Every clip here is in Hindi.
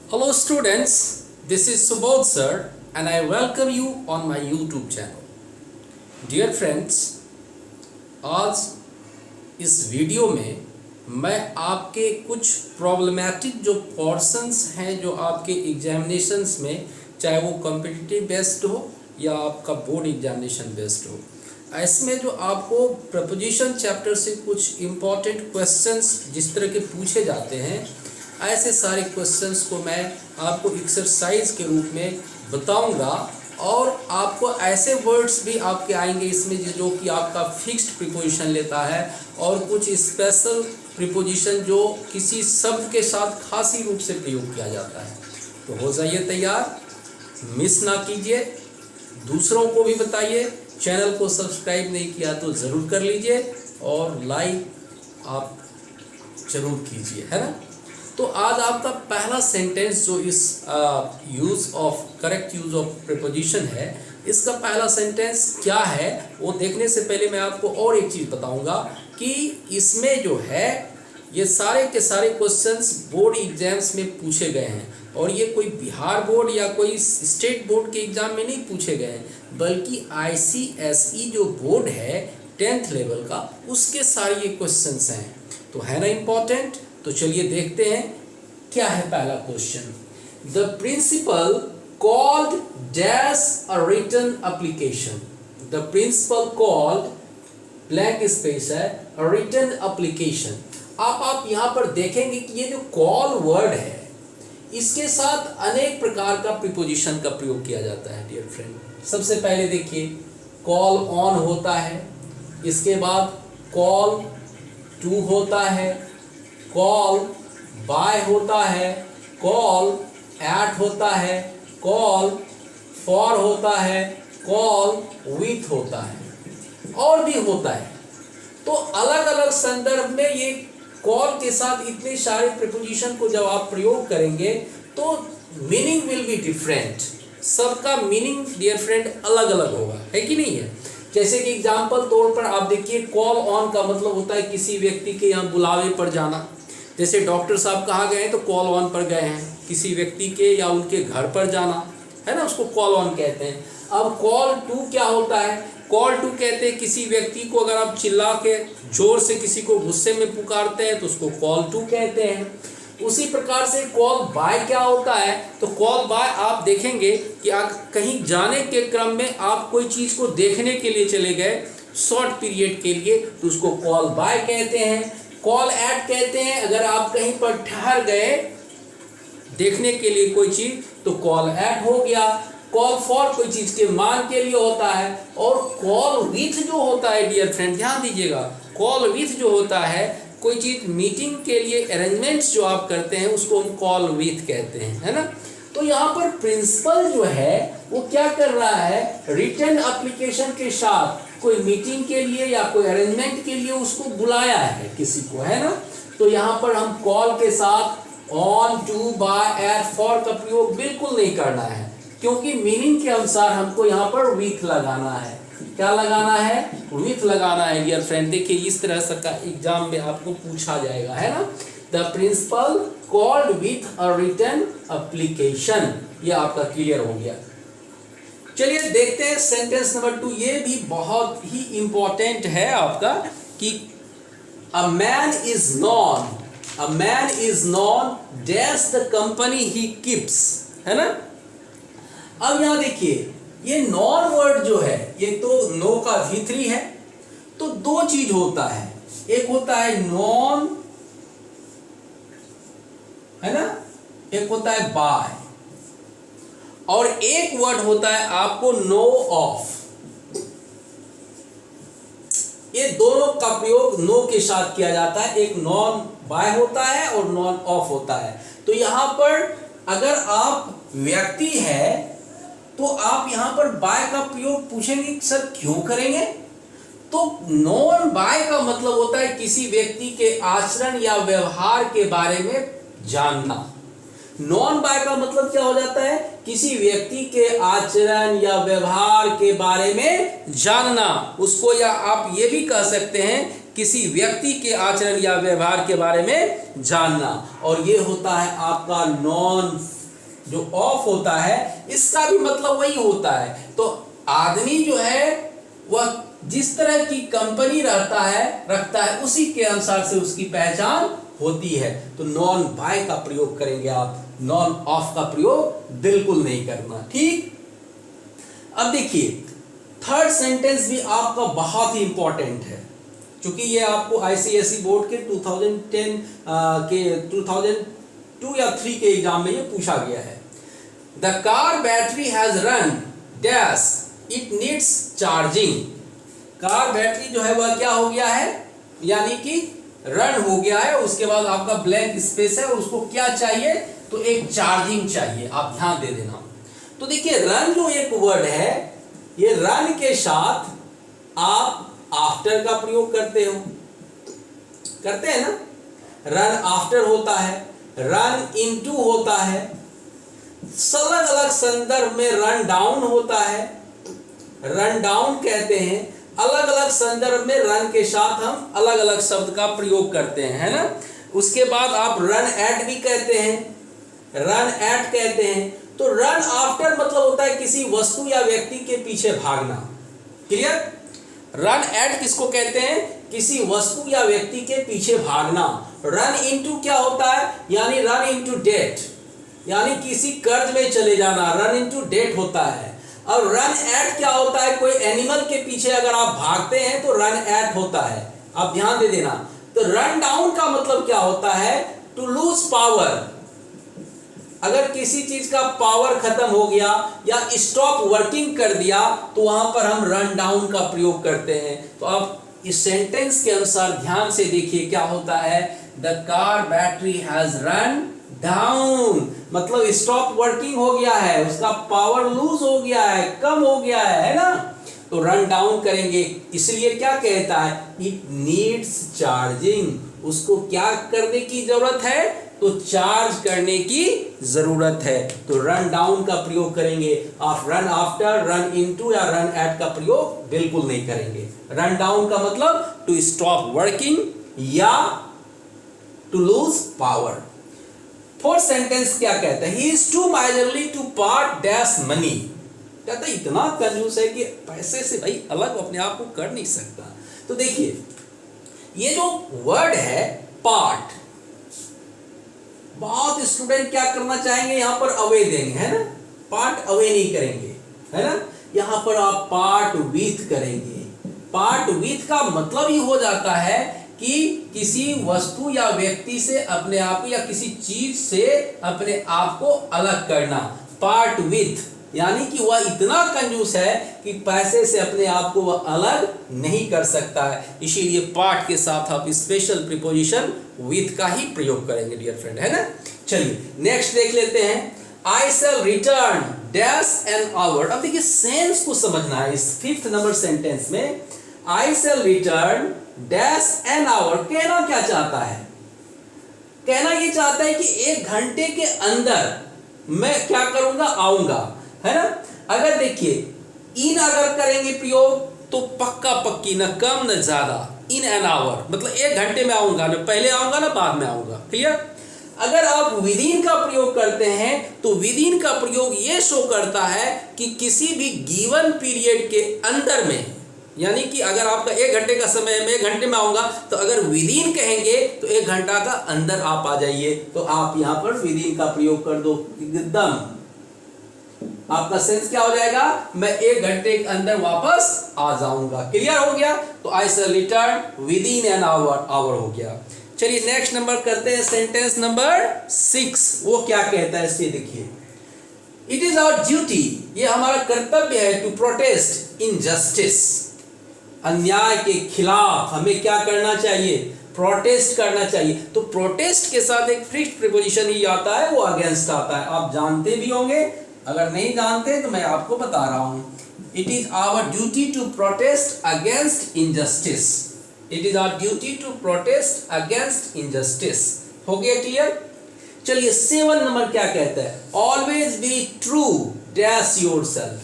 Hello students, this is Subodh sir and I welcome you on my YouTube channel. Dear friends, आज इस वीडियो में मैं आपके कुछ प्रॉब्लमैटिक जो पोर्शंस हैं जो आपके एग्जामिनेशंस में, चाहे वो कॉम्पिटिटिव बेस्ड हो या आपका बोर्ड एग्जामिनेशन बेस्ड हो, इसमें जो आपको प्रपोजिशन चैप्टर से कुछ इम्पॉर्टेंट क्वेश्चंस जिस तरह के पूछे जाते हैं, ऐसे सारे क्वेश्चंस को मैं आपको एक्सरसाइज के रूप में बताऊंगा और आपको ऐसे वर्ड्स भी आपके आएंगे इसमें जो कि आपका फिक्स्ड प्रीपोजिशन लेता है और कुछ स्पेशल प्रीपोजिशन जो किसी शब्द के साथ खासी रूप से प्रयोग किया जाता है। तो हो जाइए तैयार, मिस ना कीजिए, दूसरों को भी बताइए, चैनल को सब्सक्राइब नहीं किया तो ज़रूर कर लीजिए और लाइक आप ज़रूर कीजिए, है ना। तो आज आपका पहला सेंटेंस जो इस करेक्ट यूज ऑफ प्रीपोजिशन है, इसका पहला सेंटेंस क्या है वो देखने से पहले मैं आपको और एक चीज़ बताऊंगा कि इसमें जो है ये सारे के सारे क्वेश्चंस बोर्ड एग्जाम्स में पूछे गए हैं और ये कोई बिहार बोर्ड या कोई स्टेट बोर्ड के एग्ज़ाम में नहीं पूछे गए हैं, बल्कि ICSE जो बोर्ड है 10th लेवल का, उसके सारे ये क्वेश्चंस हैं। तो है ना इम्पॉर्टेंट। तो चलिए देखते हैं क्या है पहला question. The principal called dash a written application. The principal called blank space है अ रिटन एप्लीकेशन। आप यहाँ पर देखेंगे कि ये जो कॉल वर्ड है इसके साथ अनेक प्रकार का प्रीपोजिशन का प्रयोग किया जाता है डियर फ्रेंड। सबसे पहले देखिए कॉल ऑन होता है, इसके बाद कॉल टू होता है, कॉल बाय होता है, कॉल एट होता है, कॉल फॉर होता है, कॉल विथ होता है और भी होता है। तो अलग अलग संदर्भ में ये कॉल के साथ इतने सारे प्रीपोजिशन को जब आप प्रयोग करेंगे तो मीनिंग विल बी डिफरेंट। सबका मीनिंग डियर फ्रेंड अलग अलग होगा, है कि नहीं है। जैसे कि एग्जाम्पल तौर पर आप देखिए कॉल ऑन का मतलब होता है किसी व्यक्ति के यहाँ बुलावे पर जाना। जैसे डॉक्टर साहब कहाँ गए हैं तो कॉल ऑन पर गए हैं, किसी व्यक्ति के या उनके घर पर जाना है ना, उसको कॉल ऑन कहते हैं। अब कॉल टू क्या होता है, कॉल टू कहते हैं किसी व्यक्ति को अगर आप चिल्ला के जोर से किसी को गुस्से में पुकारते हैं तो उसको कॉल टू कहते हैं। उसी प्रकार से कॉल बाय क्या होता है, तो कॉल बाय आप देखेंगे कि आप कहीं जाने के क्रम में आप कोई चीज़ को देखने के लिए चले गए शॉर्ट पीरियड के लिए तो उसको कॉल बाय कहते हैं। कॉल एट कहते हैं अगर आप कहीं पर ठहर गए देखने के लिए कोई चीज़ तो कॉल एट हो गया। कॉल फॉर कोई चीज़ के मांग के लिए होता है। और कॉल विथ जो होता है डियर फ्रेंड ध्यान दीजिएगा, कॉल विथ जो होता है कोई चीज़ मीटिंग के लिए अरेंजमेंट्स जो आप करते हैं उसको हम कॉल विथ कहते हैं, है ना। तो यहाँ पर प्रिंसिपल जो है वो क्या कर रहा है, रिटन एप्लीकेशन के साथ कोई मीटिंग के लिए या कोई अरेंजमेंट के लिए उसको बुलाया है किसी को, है ना। तो यहाँ पर हम कॉल के साथ on, to, by, at, for का प्रयोग बिल्कुल नहीं करना है, क्योंकि मीनिंग के अनुसार हमको यहाँ पर विथ लगाना है। क्या लगाना है, विथ लगाना है डियर फ्रेंड। देखिए इस तरह से का एग्जाम में आपको पूछा जाएगा, है ना। The principal called with a written application, ये आपका क्लियर हो गया। चलिए देखते हैं सेंटेंस नंबर 2। ये भी बहुत ही इंपॉर्टेंट है आपका कि a man is non dash the company he keeps, है ना। अब यहां देखिए ये नॉन वर्ड जो है ये तो नो का V3 है, तो दो चीज होता है, एक होता है नॉन, है ना, एक होता है बाय और एक वर्ड होता है आपको नो ऑफ। ये दोनों का प्रयोग नो के साथ किया जाता है, एक नॉन बाय होता है और नॉन ऑफ होता है। तो यहां पर अगर आप व्यक्ति है तो आप यहां पर बाय का प्रयोग पूछेंगे सर क्यों करेंगे, तो नॉन बाय का मतलब होता है किसी व्यक्ति के आचरण या व्यवहार के बारे में जानना। नॉन बाय का मतलब क्या हो जाता है, किसी व्यक्ति के आचरण या व्यवहार के बारे में जानना उसको, या आप ये भी कह सकते हैं किसी व्यक्ति के आचरण या व्यवहार के बारे में जानना। और ये होता है आपका नॉन। जो ऑफ होता है इसका भी मतलब वही होता है। तो आदमी जो है वह जिस तरह की कंपनी रखता है उसी के अनुसार से उसकी पहचान होती है। तो नॉन बाय का प्रयोग करेंगे आप, नॉन ऑफ का प्रयोग बिल्कुल नहीं करना। ठीक। अब देखिए थर्ड सेंटेंस भी आपका बहुत ही इंपॉर्टेंट है, क्योंकि ये आपको आईसीएसई बोर्ड के 2010 के 2002 या 3 के एग्जाम में ये पूछा गया है। The car battery has run dash it needs charging. Car battery जो है वह क्या हो गया है, यानी कि रन हो गया है, उसके बाद आपका ब्लैंक स्पेस है और उसको क्या चाहिए, तो एक चार्जिंग चाहिए। आप ध्यान दे देना। तो देखिए रन जो एक वर्ड है, ये रन के साथ आप आफ्टर का प्रयोग करते हैं ना। रन आफ्टर होता है, रन इनटू होता है, अलग अलग संदर्भ में रन डाउन होता है, रन डाउन कहते हैं। अलग अलग संदर्भ में रन के साथ हम अलग अलग शब्द का प्रयोग करते हैं, है ना। उसके बाद आप रन एट भी कहते हैं, रन एट कहते हैं। तो रन आफ्टर मतलब होता है किसी वस्तु या व्यक्ति के पीछे भागना। क्लियर। रन एट किसको कहते हैं, किसी वस्तु या व्यक्ति के पीछे भागना। रन इनटू क्या होता है, यानी रन इनटू डेट, यानी किसी कर्ज में चले जाना, रन इनटू डेट होता है। और रन एट क्या होता है, कोई एनिमल के पीछे अगर आप भागते हैं तो रन एट होता है। आप ध्यान दे देना। तो रन डाउन का मतलब क्या होता है, टू लूज पावर। अगर किसी चीज का पावर खत्म हो गया या स्टॉप वर्किंग कर दिया तो वहां पर हम रन डाउन का प्रयोग करते हैं। तो आप इस सेंटेंस के अनुसार ध्यान से देखिए क्या होता है। The car battery has run down मतलब स्टॉप वर्किंग हो गया है, उसका पावर लूज हो गया है, कम हो गया है ना। तो रन डाउन करेंगे, इसलिए क्या कहता है, इट नीड्स चार्जिंग। उसको क्या करने की जरूरत है, तो चार्ज करने की जरूरत है। तो रन डाउन का प्रयोग करेंगे। आप रन आफ्टर, रन इनटू या रन एट का प्रयोग बिल्कुल नहीं करेंगे। रन डाउन का मतलब टू स्टॉप वर्किंग या to lose power. Fourth sentence क्या कहता है, he is too miserly to part dash money. कहता है इतना कंजूस है कि पैसे से भाई अलग अपने आप को कर नहीं सकता। तो देखिए ये जो वर्ड है पार्ट, बहुत स्टूडेंट क्या करना चाहेंगे, यहां पर अवे देंगे, है ना। पार्ट अवे नहीं करेंगे, है ना। यहां पर आप पार्ट विथ करेंगे। पार्ट विथ का मतलब ही हो जाता है कि किसी वस्तु या व्यक्ति से अपने आप को या किसी चीज से अपने आप को अलग करना। पार्ट विथ यानी कि वह इतना कंजूस है कि पैसे से अपने आप को वह अलग नहीं कर सकता है। इसीलिए पार्ट के साथ आप स्पेशल प्रीपोजिशन विथ का ही प्रयोग करेंगे डियर फ्रेंड, है ना। चलिए नेक्स्ट देख लेते हैं। आई शैल रिटर्न डैश एन आवर। अब देखिए सेंस को समझना है। इस 5th नंबर सेंटेंस में आई शैल रिटर्न डैश एन आवर कहना क्या चाहता है, कहना ये चाहता है कि 1 घंटे के अंदर मैं क्या करूंगा, आऊंगा, है ना। अगर देखिए इन अगर करेंगे प्रयोग तो पक्का पक्की, न कम न ज्यादा। इन एन आवर मतलब 1 घंटे में आऊंगा, न पहले आऊंगा न बाद में आऊंगा। क्लियर। अगर आप विदिन का प्रयोग करते हैं तो विदिन का प्रयोग ये शो करता है कि किसी भी गिवन पीरियड के अंदर में, यानी कि अगर आपका 1 घंटे का समय है, मैं 1 घंटे में आऊंगा, तो अगर विदिन कहेंगे तो 1 घंटा का अंदर आप आ जाइए। तो आप यहां पर विदिन का प्रयोग कर दो, एकदम आपका सेंस क्या हो जाएगा, मैं 1 घंटे के अंदर वापस आ जाऊंगा। क्लियर हो गया। तो आई शैल रिटर्न विदिन एन आवर हो गया। चलिए नेक्स्ट नंबर करते हैं, सेंटेंस नंबर 6। वो क्या कहता है, इससे देखिए। इट इज आवर ड्यूटी, ये हमारा कर्तव्य है, टू प्रोटेस्ट इनजस्टिस, अन्याय के खिलाफ हमें क्या करना चाहिए, प्रोटेस्ट करना चाहिए। तो प्रोटेस्ट के साथ एक फिक्स्ड प्रीपोजिशन ही आता है, वो अगेंस्ट आता है। आप जानते भी होंगे, अगर नहीं जानते तो मैं आपको बता रहा हूं। It is our duty to protest against injustice. It is our duty to protest against injustice. हो गया क्लियर। चलिए 7 नंबर क्या कहता है, always be true dash yourself.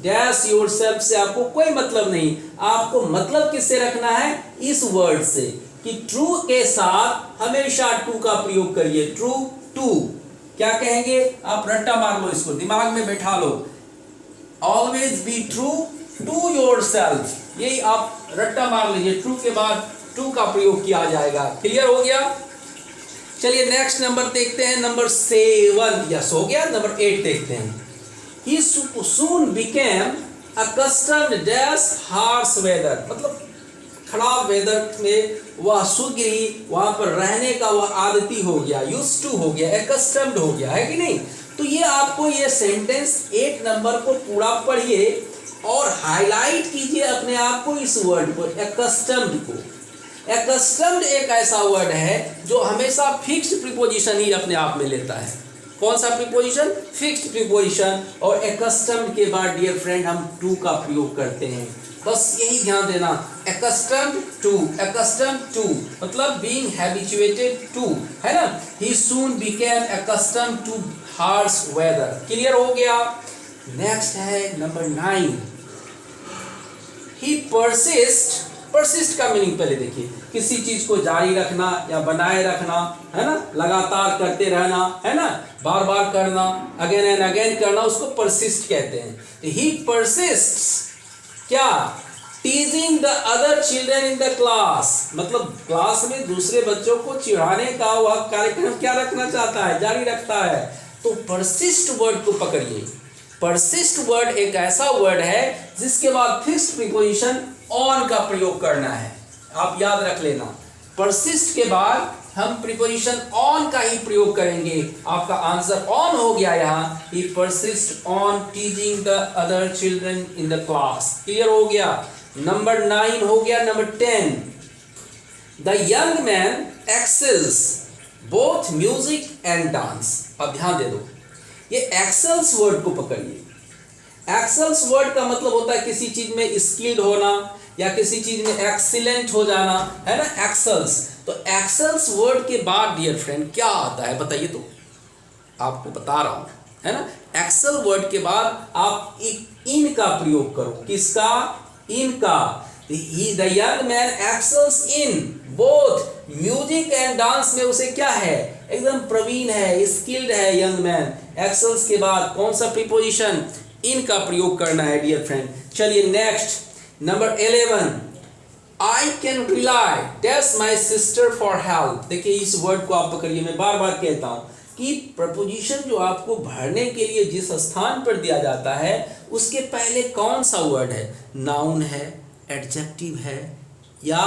Dash yourself से आपको कोई मतलब नहीं, आपको मतलब किससे रखना है, इस वर्ड से, कि ट्रू के साथ हमेशा टू का प्रयोग करिए। ट्रू टू क्या कहेंगे, आप रट्टा मार लो, इसको दिमाग में बैठा लो। Always be true to yourself, यही आप रट्टा मार लीजिए, ट्रू के बाद टू का प्रयोग किया जाएगा। क्लियर हो गया। चलिए नेक्स्ट नंबर देखते हैं, नंबर 7। यस हो गया। नंबर 8 देखते हैं। He soon became accustomed to harsh weather, मतलब खराब वेदर में वह शीघ्र वहां पर रहने का वह आदती हो गया, यूज्ड टू हो गया, accustomed हो गया, है कि नहीं। तो ये आपको ये सेंटेंस 8 नंबर को पूरा पढ़िए और हाईलाइट कीजिए अपने आप को, इस वर्ड को, accustomed को। accustomed एक ऐसा वर्ड है जो हमेशा फिक्स्ड प्रीपोजिशन ही अपने आप में लेता है। कौन सा प्रीपोजिशन, फिक्स्ड प्रीपोजिशन। और accustomed के बाद डियर फ्रेंड हम टू का प्रयोग करते हैं, बस यही ध्यान देना। accustomed to मतलब being habituated to, है ना। he soon became accustomed to harsh weather। Clear हो गया। नेक्स्ट है नंबर 9। he persist का मीनिंग पहले देखिए, किसी चीज को जारी रखना या बनाए रखना, है ना, लगातार करते रहना, है ना, बार बार करना, अगेन एंड अगेन करना, उसको परसिस्ट कहते हैं। ही परसिस्ट्स क्या, टीजिंग the other children in the class, मतलब क्लास में दूसरे बच्चों को चिढ़ाने का वह कार्यक्रम क्या रखना चाहता है, जारी रखता है। तो परसिस्ट वर्ड को पकड़िए। परसिस्ट वर्ड एक ऐसा वर्ड है जिसके बाद फिक्स्ड प्रीपोजिशन ऑन का प्रयोग करना है, आप याद रख लेना। परसिस्ट के बाद हम प्रीपोजिशन ऑन का ही प्रयोग करेंगे। आपका आंसर ऑन हो गया यहाँ। He persist on teaching the other children in the class. Clear हो गया। नंबर 9 हो गया। Number 10, the young man excels both music and dance. अब ध्यान दे दो, ये एक्सेल्स वर्ड को पकड़िए। एक्सेल्स वर्ड का मतलब होता है किसी चीज में स्किल्ड होना या किसी चीज में एक्सीलेंट हो जाना, है ना, एक्सेल्स। तो एक्सेल्स वर्ड के बाद डियर फ्रेंड क्या आता है बताइए, तो आपको बता रहा हूं, है ना। एक्सेल वर्ड के बाद आप एक इन का प्रयोग करो। किसका, इन का। The young man excels in both music and dance में उसे क्या है, एकदम प्रवीण है, स्किल्ड है यंग मैन। एक्सेल्स के बाद कौन सा प्रीपोजिशन, इन का प्रयोग करना है डियर फ्रेंड। चलिए next number 11, I can rely dash my sister for help. देखिए इस वर्ड को आप पकड़िए, मैं बार बार कहता हूं कि प्रपोजिशन जो आपको भरने के लिए जिस स्थान पर दिया जाता है उसके पहले कौन सा वर्ड है, नाउन है, एडजेक्टिव है या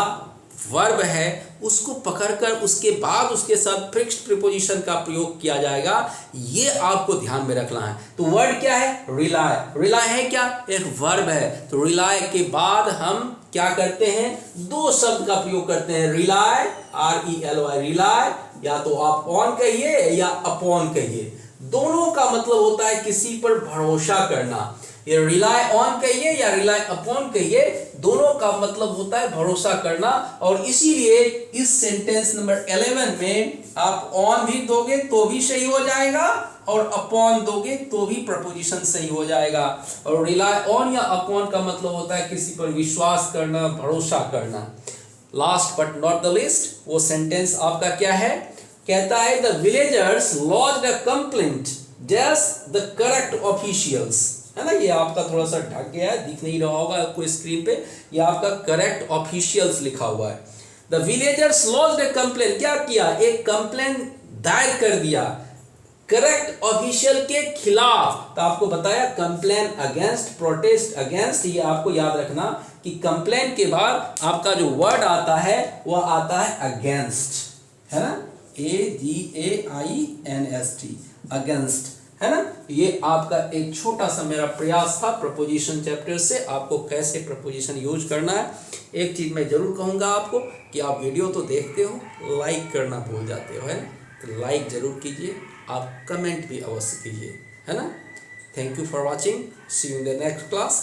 वर्ब है, उसको पकड़कर उसके बाद उसके साथ फिक्स्ड प्रीपोजिशन का प्रयोग किया जाएगा। ये आपको ध्यान में रखना है। तो वर्ड क्या है, रिलाई। रिलाई है क्या, एक वर्ब है। तो रिलाई के बाद हम क्या करते हैं, दो शब्द का प्रयोग करते हैं, रिलाई, RELY, रिलाई, या तो आप ऑन कहिए या अपॉन कहिए। दोनों का मतलब होता है किसी पर भरोसा करना। ये रिलाई ऑन कहिए या रिलाई अपॉन कहिए, दोनों का मतलब होता है भरोसा करना। और इसीलिए इस सेंटेंस नंबर 11 में आप ऑन भी दोगे तो भी सही हो जाएगा और अपॉन दोगे तो भी प्रपोजिशन सही हो जाएगा। और रिलाई ऑन या अपॉन का मतलब होता है किसी पर विश्वास करना, भरोसा करना। Last but not the list, वो सेंटेंस आपका क्या है, कहता है the villagers lodged a complaint dash the correct officials, है ना। ये आपका थोड़ा सा ढक गया है, दिख नहीं रहा होगा आपको स्क्रीन पे, ये आपका करेक्ट ऑफिशियल्स लिखा हुआ है। The villagers lodged a complaint, क्या किया, एक कंप्लेंट दायर कर दिया करेक्ट ऑफिशियल के खिलाफ। तो आपको बताया कंप्लेन अगेंस्ट, प्रोटेस्ट अगेंस्ट, ये आपको याद रखना कि कंप्लेन के बाद आपका जो वर्ड आता है वह आता है अगेंस्ट, है ना, AGAINST, अगेंस्ट, है ना। ये आपका एक छोटा सा मेरा प्रयास था प्रपोजिशन चैप्टर से, आपको कैसे प्रपोजिशन यूज करना है। एक चीज मैं जरूर कहूंगा आपको कि आप वीडियो तो देखते हो, लाइक करना भूल जाते हो, है ना। तो लाइक जरूर कीजिए, आप कमेंट भी अवश्य कीजिए, है ना। Thank you for watching, see you in the next class.